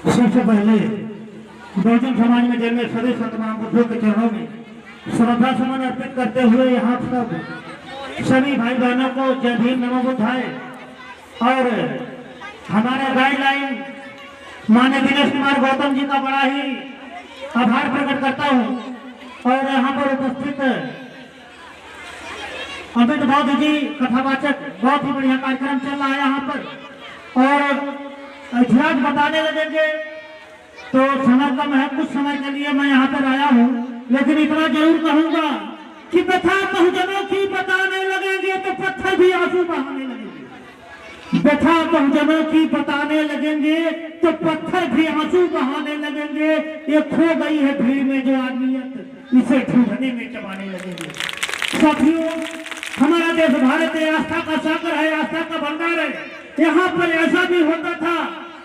सबसे पहले बहुजन समाज में जन्मे सभी संत महापुरुषों के चरणों में श्रद्धा सुमन अर्पित करते हुए यहाँ सब सभी भाई बहनों को जय भीम नमो बुद्धाय और हमारा गाइडलाइन माननीय दिनेश कुमार गौतम जी का बड़ा ही आभार प्रकट करता हूँ। और यहाँ पर उपस्थित अमित बौद्ध जी कथावाचक, बहुत ही बढ़िया कार्यक्रम चल रहा है यहाँ पर। और इतिहास बताने लगेंगे तो समय कम है, कुछ समय के लिए मैं यहाँ पर आया हूँ, लेकिन इतना जरूर कहूँगा कि व्यथा बहुजनों की बताने लगेंगे तो पत्थर भी आंसू बहाने लगेंगे। व्यथा बहुजनों की बताने लगेंगे तो पत्थर भी आंसू बहाने लगेंगे। ये खो गई है भीड़ में जो आदमियत, इसे ढूंढने में चबाने लगेंगे। साथियों, हमारा देश भारत है, आस्था का सागर है, आस्था का भंडार है। यहाँ पर ऐसा भी होता था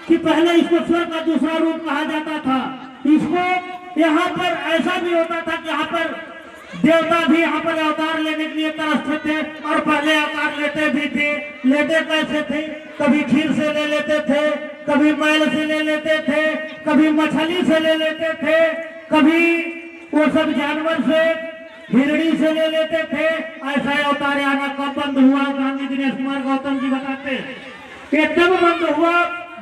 कि पहले इसको स्वर्ग का दूसरा रूप कहा जाता था। इसको यहाँ पर ऐसा भी होता था कि यहाँ पर देवता भी यहाँ पर अवतार लेने के लिए तरसते थे और पहले अवतार लेते भी थे। लेते कैसे थे? कभी खीर से ले लेते थे, कभी मैल से ले लेते थे, कभी मछली से ले लेते थे, कभी वो सब जानवर से, हिरणी से ले लेते थे। ऐसा अवतार आना कब बंद हुआ? गांधी दिनेश कुमार गौतम जी बताते ये तब बंद हुआ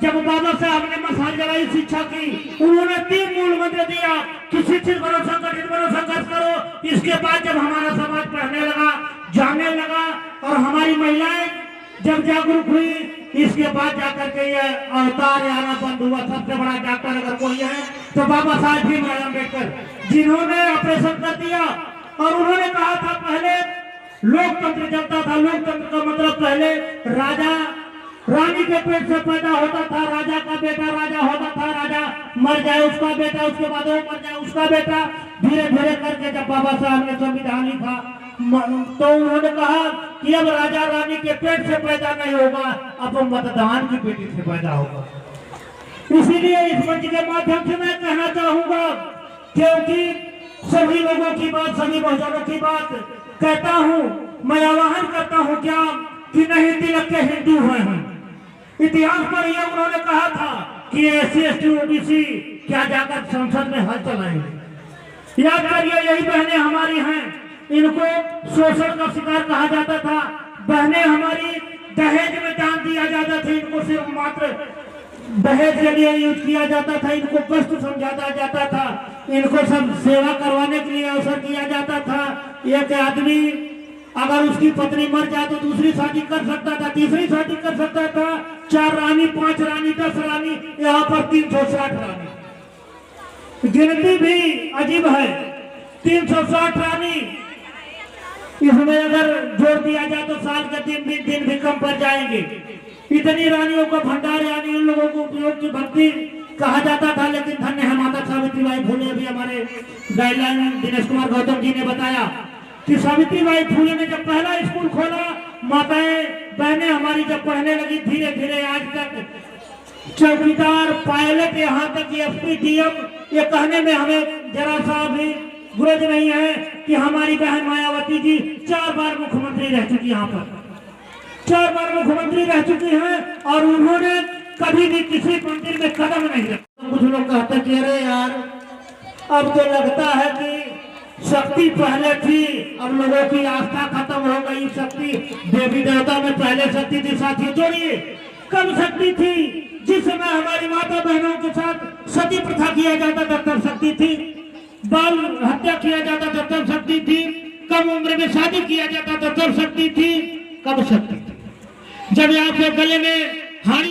जब बाबा साहब ने मसाल जलाई शिक्षा की। उन्होंने 3 मूल मंत्र दिया कि शिक्षित करो, संगठित करो, संघर्ष करो। इसके बाद जब हमारा समाज पढ़ने लगा, जानने लगा और हमारी महिलाएं जब जागरूक हुई, इसके बाद जाकर के ये अवतार आना बंद हुआ। सबसे बड़ा डॉक्टर अगर कोई है तो बाबा साहब भीमराव अम्बेडकर, जिन्होंने ऑपरेशन कर दिया। और उन्होंने कहा था पहले लोकतंत्र चलता था। लोकतंत्र का मतलब पहले राजा रानी के पेट से पैदा होता था, राजा का बेटा राजा होता था, राजा मर जाए उसका बेटा, उसके बाद वो मर जाए उसका बेटा। धीरे धीरे करके जब बाबा साहब ने संविधान लिखा तो उन्होंने कहा कि अब राजा रानी के पेट से पैदा नहीं होगा, अब मतदान की बेटी से पैदा होगा। इसीलिए इस मंच के माध्यम से मैं कहना चाहूंगा, क्योंकि सभी लोगों की बात, सभी बहुजनों की बात कहता हूँ, मैं आह्वान करता हूँ क्या कि नहीं तिलक के हिंदू हैं हम। इतिहास पर यह उन्होंने कहा था कि SC ST OBC क्या जाकर संसद में हल चलाएंगे। याद करिए, यही बहनें हमारी हैं, इनको शोषण का शिकार कहा जाता था। बहनें हमारी दहेज में दान दिया जाता था, इनको सिर्फ मात्र दहेज के लिए यूज किया जाता था, इनको कष्ट समझाया जाता था, इनको सब सेवा करवाने के लिए अवसर किया जाता था। एक आदमी अगर उसकी पत्नी मर जाए तो दूसरी शादी कर सकता था, तीसरी शादी कर सकता था, 4 रानी, 5 रानी, 10 रानी, यहाँ पर 360 रानी। गिनती भी अजीब है, 360 रानी। इसमें अगर जोड़ दिया जाए तो साल के 3 दिन भी कम पड़ जाएंगे। इतनी रानियों का भंडार, यानी उन लोगों को उपयोग की भक्ति कहा जाता था। लेकिन धन्य है माता सावित्रीबाई फुले। भी हमारे गाइडलाइन दिनेश कुमार गौतम जी ने बताया कि सावित्रीबाई फुले ने जब पहला स्कूल खोला, माताएं बहनें हमारी जब पढ़ने लगी, धीरे धीरे आज तक चौकीदार, पायलट, यहाँ तक SP DM, ये कहने में हमें जरा सा भी गुरज नहीं है कि हमारी बहन मायावती जी 4 बार मुख्यमंत्री रह चुकी, यहाँ पर 4 बार मुख्यमंत्री रह चुकी हैं और उन्होंने कभी भी किसी मंदिर में कदम नहीं रखा। कुछ लोग कहते कि अरे यार, अब तो लगता है कि शक्ति पहले थी, अब लोगों की आस्था खत्म हो गई। शक्ति देवी देवता में पहले शक्ति थी। साथियों, जोड़िए, कब शक्ति थी? जिस समय हमारी माता बहनों के साथ सती प्रथा किया जाता था तब शक्ति थी, बाल हत्या किया जाता था तब शक्ति थी, कम उम्र में शादी किया जाता था तब शक्ति थी। कब शक्ति थी? जब यहाँ पे गले में हाड़ी